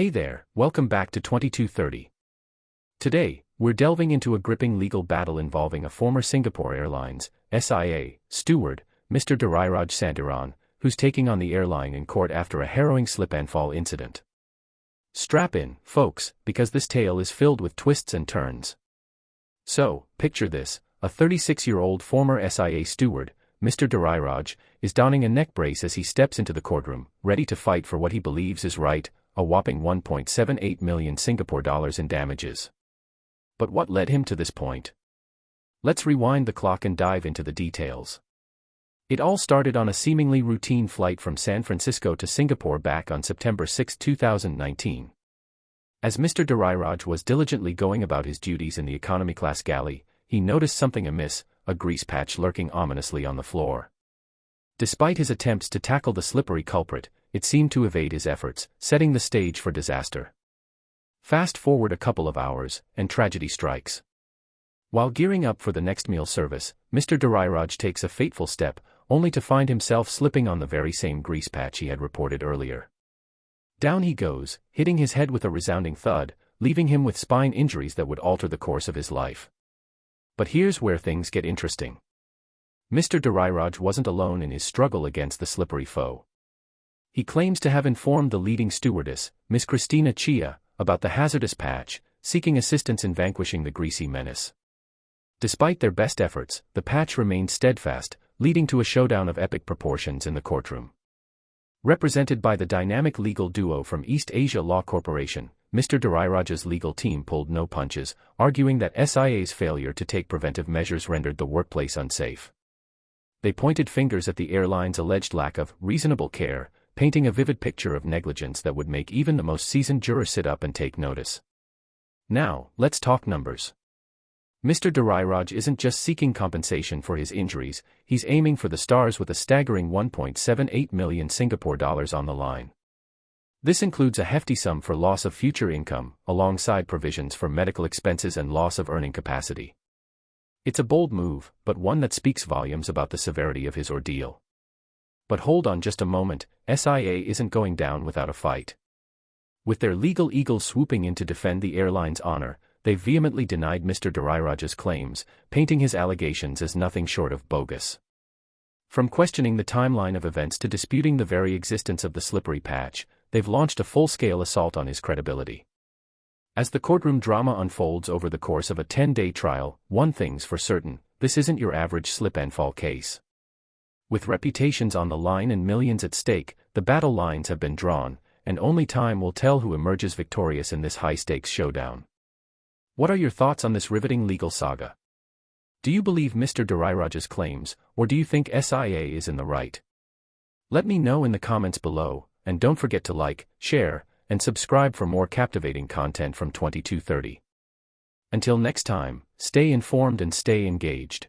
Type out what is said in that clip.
Hey there, welcome back to 2230. Today, we're delving into a gripping legal battle involving a former Singapore Airlines, SIA, steward, Mr. Durairaj Sandiran, who's taking on the airline in court after a harrowing slip-and-fall incident. Strap in, folks, because this tale is filled with twists and turns. So, picture this, a 36-year-old former SIA steward, Mr. Durairaj, is donning a neck brace as he steps into the courtroom, ready to fight for what he believes is right, a whopping 1.78 million Singapore dollars in damages. But what led him to this point? Let's rewind the clock and dive into the details. It all started on a seemingly routine flight from San Francisco to Singapore back on September 6, 2019. As Mr. Durairaj was diligently going about his duties in the economy class galley, he noticed something amiss, a grease patch lurking ominously on the floor. Despite his attempts to tackle the slippery culprit, it seemed to evade his efforts, setting the stage for disaster. Fast forward a couple of hours, and tragedy strikes. While gearing up for the next meal service, Mr. Durairaj takes a fateful step, only to find himself slipping on the very same grease patch he had reported earlier. Down he goes, hitting his head with a resounding thud, leaving him with spine injuries that would alter the course of his life. But here's where things get interesting. Mr. Durairaj wasn't alone in his struggle against the slippery foe. He claims to have informed the leading stewardess, Miss Christina Chia, about the hazardous patch, seeking assistance in vanquishing the greasy menace. Despite their best efforts, the patch remained steadfast, leading to a showdown of epic proportions in the courtroom. Represented by the dynamic legal duo from East Asia Law Corporation, Mr. Durairaj's legal team pulled no punches, arguing that SIA's failure to take preventive measures rendered the workplace unsafe. They pointed fingers at the airline's alleged lack of reasonable care, painting a vivid picture of negligence that would make even the most seasoned juror sit up and take notice. Now, let's talk numbers. Mr. Durairaj isn't just seeking compensation for his injuries, he's aiming for the stars with a staggering 1.78 million Singapore dollars on the line. This includes a hefty sum for loss of future income, alongside provisions for medical expenses and loss of earning capacity. It's a bold move, but one that speaks volumes about the severity of his ordeal. But hold on just a moment, SIA isn't going down without a fight. With their legal eagles swooping in to defend the airline's honor, they vehemently denied Mr. Durairaj's claims, painting his allegations as nothing short of bogus. From questioning the timeline of events to disputing the very existence of the slippery patch, they've launched a full-scale assault on his credibility. As the courtroom drama unfolds over the course of a 10-day trial, one thing's for certain, this isn't your average slip-and-fall case. With reputations on the line and millions at stake, the battle lines have been drawn, and only time will tell who emerges victorious in this high-stakes showdown. What are your thoughts on this riveting legal saga? Do you believe Mr. Durairaj's claims, or do you think SIA is in the right? Let me know in the comments below, and don't forget to like, share, and subscribe for more captivating content from 2230. Until next time, stay informed and stay engaged.